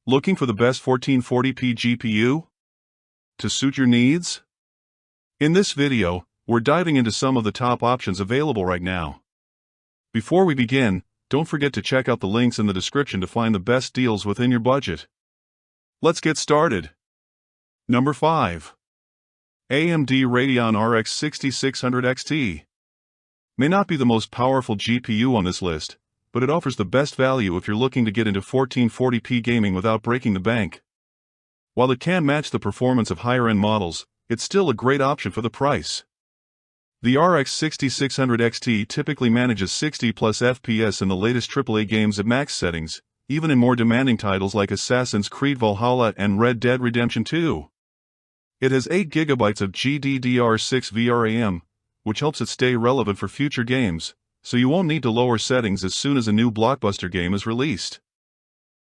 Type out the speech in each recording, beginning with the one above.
Looking for the best 1440p GPU to suit your needs? In this video, we're diving into some of the top options available right now. Before we begin, don't forget to check out the links in the description to find the best deals within your budget. Let's get started. Number 5. AMD Radeon RX 6600 XT. May not be the most powerful GPU on this list, but it offers the best value if you're looking to get into 1440p gaming without breaking the bank. While it can match the performance of higher-end models, it's still a great option for the price. The RX 6600 XT typically manages 60+ FPS in the latest AAA games at max settings, even in more demanding titles like Assassin's Creed Valhalla and Red Dead Redemption 2. It has 8GB of GDDR6 VRAM, which helps it stay relevant for future games, so you won't need to lower settings as soon as a new blockbuster game is released.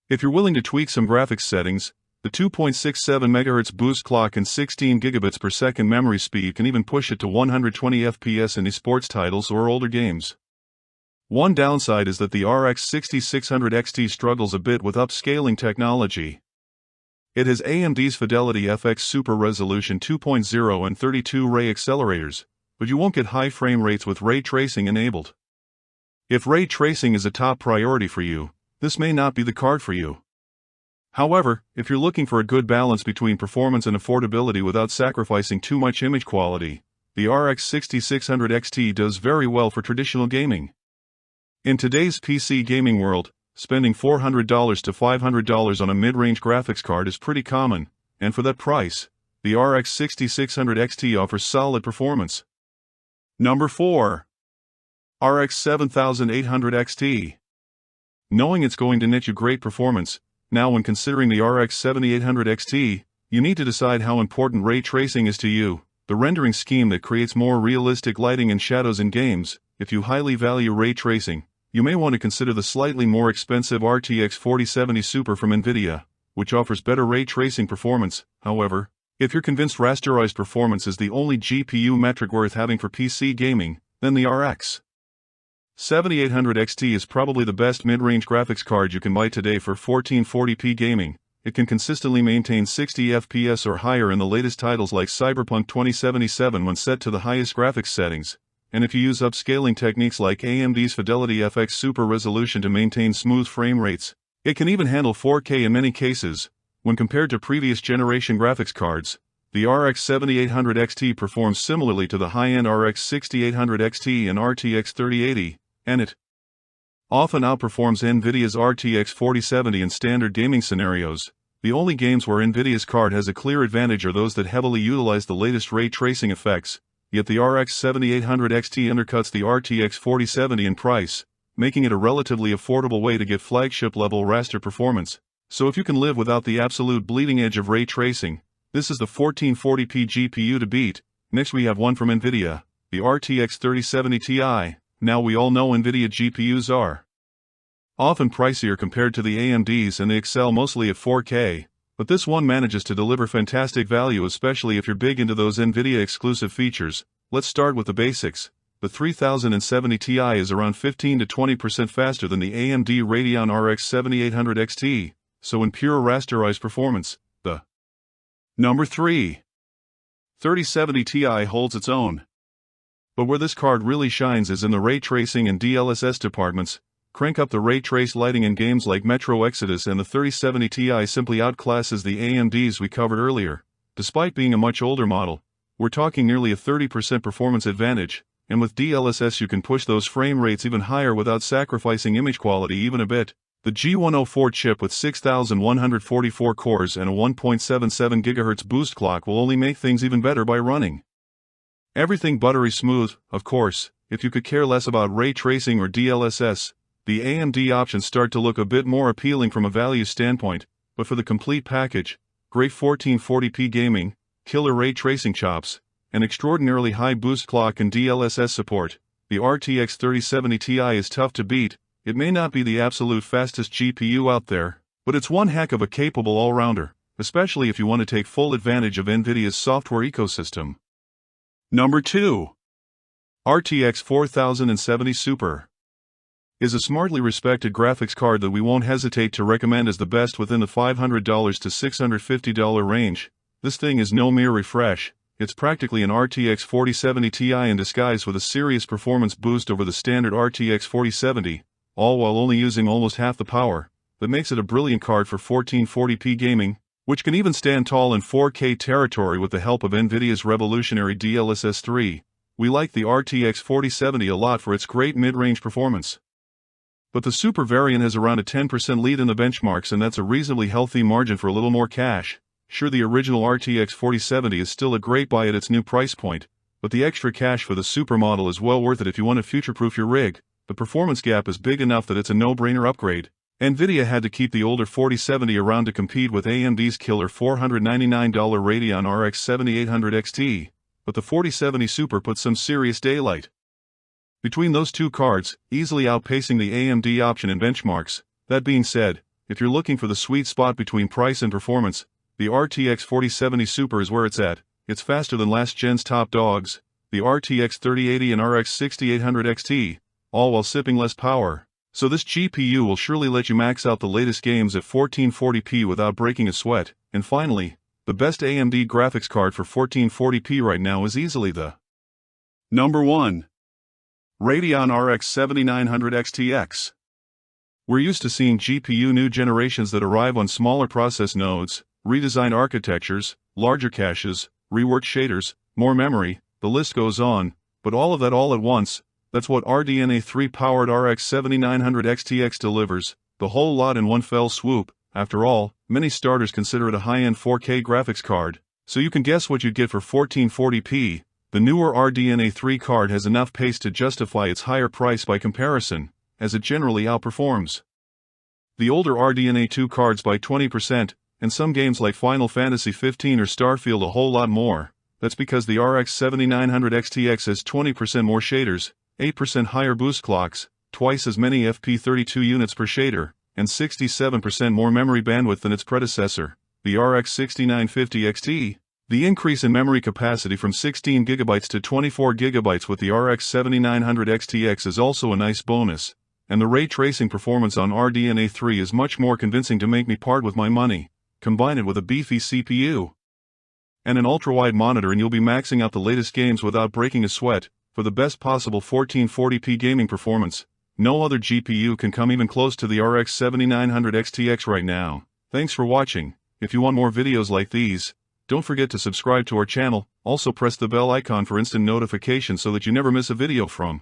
If you're willing to tweak some graphics settings, the 2.67 MHz boost clock and 16 GB per second memory speed can even push it to 120 FPS in esports titles or older games. One downside is that the RX 6600 XT struggles a bit with upscaling technology. It has AMD's Fidelity FX Super Resolution 2.0 and 32 ray accelerators, but you won't get high frame rates with ray tracing enabled. If ray tracing is a top priority for you, this may not be the card for you. However, if you're looking for a good balance between performance and affordability without sacrificing too much image quality, the RX 6600 XT does very well for traditional gaming. In today's PC gaming world, spending $400 to $500 on a mid-range graphics card is pretty common, and for that price, the RX 6600 XT offers solid performance. Number 4. RX 7800 XT. Knowing it's going to net you great performance, now when considering the RX 7800 XT, you need to decide how important ray tracing is to you, the rendering scheme that creates more realistic lighting and shadows in games. If you highly value ray tracing, you may want to consider the slightly more expensive RTX 4070 Super from Nvidia, which offers better ray tracing performance. However, if you're convinced rasterized performance is the only GPU metric worth having for PC gaming, then the RX 7800 XT is probably the best mid-range graphics card you can buy today for 1440p gaming. It can consistently maintain 60 FPS or higher in the latest titles like Cyberpunk 2077 when set to the highest graphics settings, and if you use upscaling techniques like AMD's Fidelity FX Super Resolution to maintain smooth frame rates, it can even handle 4K in many cases. When compared to previous generation graphics cards, the RX 7800 XT performs similarly to the high-end RX 6800 XT and RTX 3080, and it often outperforms Nvidia's RTX 4070 in standard gaming scenarios. The only games where Nvidia's card has a clear advantage are those that heavily utilize the latest ray tracing effects, yet the RX 7800 XT undercuts the RTX 4070 in price, making it a relatively affordable way to get flagship-level raster performance. So if you can live without the absolute bleeding edge of ray tracing, this is the 1440p GPU to beat. Next we have one from Nvidia, the RTX 3070 Ti. Now we all know Nvidia GPUs are often pricier compared to the AMDs and they excel mostly at 4K, but this one manages to deliver fantastic value, especially if you're big into those Nvidia exclusive features. Let's start with the basics. The 3070 Ti is around 15 to 20% faster than the AMD Radeon RX 7800 XT, so in pure rasterized performance, the Number 3. 3070 Ti holds its own. But where this card really shines is in the ray tracing and DLSS departments. Crank up the ray trace lighting in games like Metro Exodus, and the 3070 Ti simply outclasses the AMDs we covered earlier. Despite being a much older model, we're talking nearly a 30% performance advantage, and with DLSS you can push those frame rates even higher without sacrificing image quality even a bit. The G104 chip with 6,144 cores and a 1.77 GHz boost clock will only make things even better by running everything buttery smooth. Of course, if you could care less about ray tracing or DLSS, the AMD options start to look a bit more appealing from a value standpoint, but for the complete package, great 1440p gaming, killer ray tracing chops, and extraordinarily high boost clock and DLSS support, the RTX 3070 Ti is tough to beat. It may not be the absolute fastest GPU out there, but it's one heck of a capable all-rounder, especially if you want to take full advantage of Nvidia's software ecosystem. Number 2. RTX 4070 Super. is a smartly respected graphics card that we won't hesitate to recommend as the best within the $500 to $650 range. This thing is no mere refresh. It's practically an RTX 4070 Ti in disguise with a serious performance boost over the standard RTX 4070, all while only using almost half the power. That makes it a brilliant card for 1440p gaming, which can even stand tall in 4K territory with the help of Nvidia's revolutionary DLSS 3. We like the RTX 4070 a lot for its great mid-range performance. But the Super variant has around a 10% lead in the benchmarks, and that's a reasonably healthy margin for a little more cash. Sure, the original RTX 4070 is still a great buy at its new price point, but the extra cash for the Super model is well worth it if you want to future-proof your rig. The performance gap is big enough that it's a no-brainer upgrade. Nvidia had to keep the older 4070 around to compete with AMD's killer $499 Radeon RX 7800 XT, but the 4070 Super puts some serious daylight between those two cards, easily outpacing the AMD option in benchmarks. That being said, if you're looking for the sweet spot between price and performance, the RTX 4070 Super is where it's at. It's faster than last gen's top dogs, the RTX 3080 and RX 6800 XT, all while sipping less power. So this GPU will surely let you max out the latest games at 1440p without breaking a sweat. And finally, the best AMD graphics card for 1440p right now is easily the number 1. Radeon RX 7900 XTX. We're used to seeing GPU new generations that arrive on smaller process nodes, redesigned architectures, larger caches, reworked shaders, more memory, the list goes on, but all of that all at once. That's what RDNA 3-powered RX 7900 XTX delivers, the whole lot in one fell swoop. After all, many starters consider it a high-end 4K graphics card, so you can guess what you'd get for 1440p. The newer RDNA 3 card has enough pace to justify its higher price by comparison, as it generally outperforms the older RDNA 2 cards by 20%, and some games like Final Fantasy 15 or Starfield a whole lot more. That's because the RX 7900 XTX has 20% more shaders, 8% higher boost clocks, twice as many FP32 units per shader, and 67% more memory bandwidth than its predecessor, the RX 6950 XT. The increase in memory capacity from 16GB to 24GB with the RX 7900 XTX is also a nice bonus, and the ray tracing performance on RDNA 3 is much more convincing to make me part with my money. Combine it with a beefy CPU and an ultra-wide monitor and you'll be maxing out the latest games without breaking a sweat. For the best possible 1440p gaming performance, no other GPU can come even close to the RX 7900 XTX right now. Thanks for watching. If you want more videos like these, don't forget to subscribe to our channel. Also press the bell icon for instant notifications so that you never miss a video from